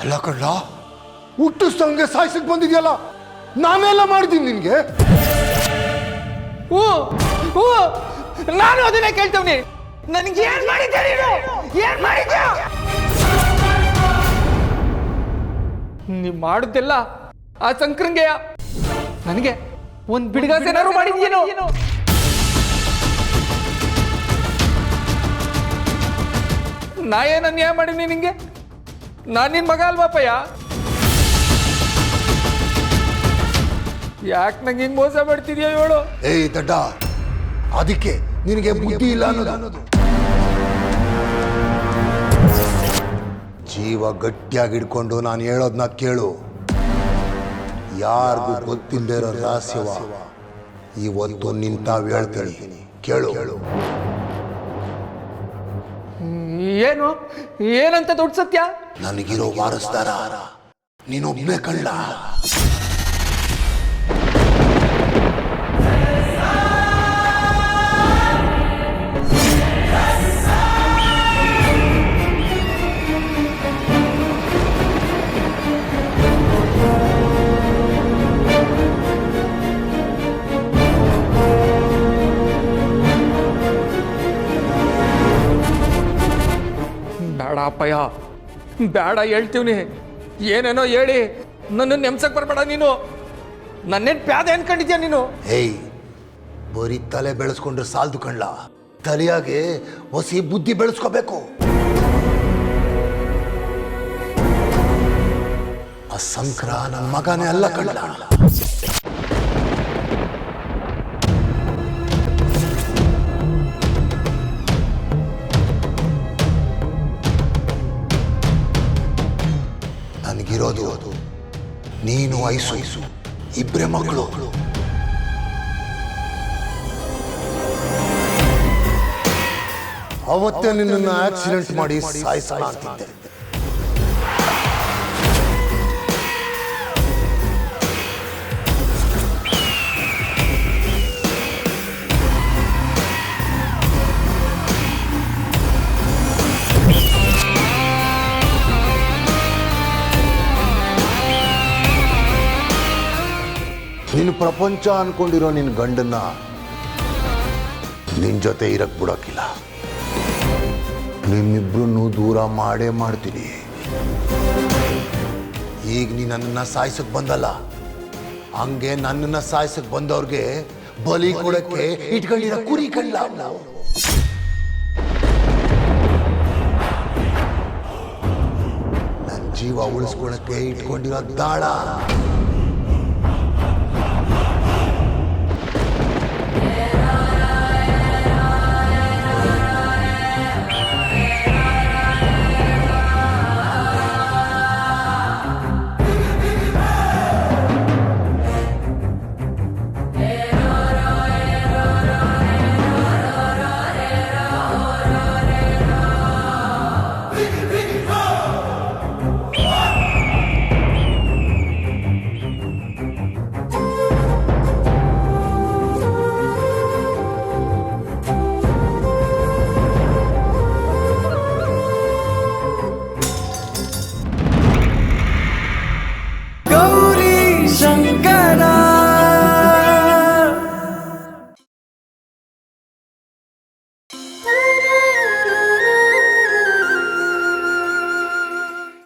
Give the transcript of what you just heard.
ಅಲ್ಲ ಕಳ್ಳ, ಹುಟ್ಟಿಸ್ದಂಗೆ ಸಾಯ್ಸಕ್ ಬಂದಿದ್ಯಲ್ಲ, ನಾನೆಲ್ಲ ಮಾಡಿದ್ದೀನಿ ನಿನ್ಗೆ. ನಾನು ಅದನ್ನೇ ಕೇಳ್ತವ್ನಿ. ನನಗೆ ಏನ್ ಮಾಡಿದ್ದೆ ನೀನು? ಏನ್ ಮಾಡಿದ್ಯಾ? ನೀ ಮಾಡುದೆಲ್ಲ ಆ ಸಂಕ್ರಂಗೆಯ. ನನಗೆ ಒಂದ್ ಬಿಡುಗಾಸೇನಾರು ಮಾಡಿದ್ಯೇನೋ? ನಾ ಏನ್ ಅನ್ಯಾಯ ಮಾಡೀನಿ ನಿಂಗೆ? ನಾನ್ ನಿನ್ ಮಗ ಅಲ್ವಾಪಯ್ಯ? ಯಾಕೆ ನಂಗೆ ಹಿಂಗ್ ಮೋಸ ಮಾಡ್ತಿದ್ಯಾ ಹೇಳು? ಏಯ್ ದಡ್ಡ, ಅದಕ್ಕೆ ನಿನಗೆ ಬುದ್ಧಿ ಇಲ್ಲ ಅನ್ನೋದು. ಜೀವ ಗಟ್ಟಿಯಾಗಿ ಹಿಡ್ಕೊಂಡು ನಾನು ಹೇಳೋದನ್ನ ಕೇಳು. ಯಾರಿಗೂ ಗೊತ್ತಿಲ್ಲದೆ ಇರೋ ರಹಸ್ಯವ ಇವತ್ತು ನಿಂತಾವ್ ಹೇಳ್ತೀನಿ, ಕೇಳು. ಏನು ಏನಂತ ದೊಡ್ಡ ಸತ್ಯ? ನನಗಿರೋ ವಾರಸ್ದಾರ ನೀನೊಬ್ಬನೇ ಕಳ್ಳ. ಬೇಡ ಅಪ್ಪಯ್ಯ, ಬೇಡ ಹೇಳ್ತೀವ್ನಿ. ಏನೇನೋ ಹೇಳಿ ನನ್ನ ನೆಮ್ಸಕ್ ಬರ್ಬೇಡ ನೀನು. ನನ್ನೇನ್ ಪ್ಯಾದೆ ಅನ್ಕೊಂಡಿದ್ಯಾ ನೀನು? ಏಯ್, ಬರೀ ತಲೆ ಬೆಳೆಸ್ಕೊಂಡ್ರೆ ಸಾಲ್ದು ಕಳ್ಳ, ತಲೆಯಾಗೆ ಹೊಸಿ ಬುದ್ಧಿ ಬೆಳೆಸ್ಕೋಬೇಕು. ಆ ಸಂಕ್ರ ನನ್ನ ಮಗನೇ ಅಲ್ಲ ಕಳ್ಳ. ನನಗಿರೋದು ನೀನು ಐಸು, ಇಬ್ಬರೇ ಮಕ್ಕಳು. ಅವತ್ತೇ ನಿನ್ನನ್ನು ಆಕ್ಸಿಡೆಂಟ್ ಮಾಡಿ ಸಾಯಿಸೋಣ ಅಂತಿದ್ದೆ. ನೀನು ಪ್ರಪಂಚ ಅನ್ಕೊಂಡಿರೋ ನಿನ್ನ ಗಂಡನ್ನ ನಿನ್ನ ಜೊತೆ ಇರಕ್ ಬಿಡೋಕ್ಕಿಲ್ಲ. ನಿಮ್ಮಿಬ್ರನ್ನು ದೂರ ಮಾಡೇ ಮಾಡ್ತೀನಿ. ಈಗ ನೀ ನನ್ನನ್ನು ಸಾಯಿಸಕ್ ಬಂದಲ್ಲ, ಹಂಗೆ ನನ್ನನ್ನು ಸಾಯಿಸಕ್ ಬಂದವ್ರಿಗೆ ಬಲಿ ಕೊಡಕ್ಕೆ ಇಟ್ಕೊಂಡಿರೋ ಕುರಿ ಕಳ್ಳ. ನನ್ನ ಜೀವ ಉಳಿಸ್ಕೊಳಕ್ಕೆ ಇಟ್ಕೊಂಡಿರೋ ದಾಳ.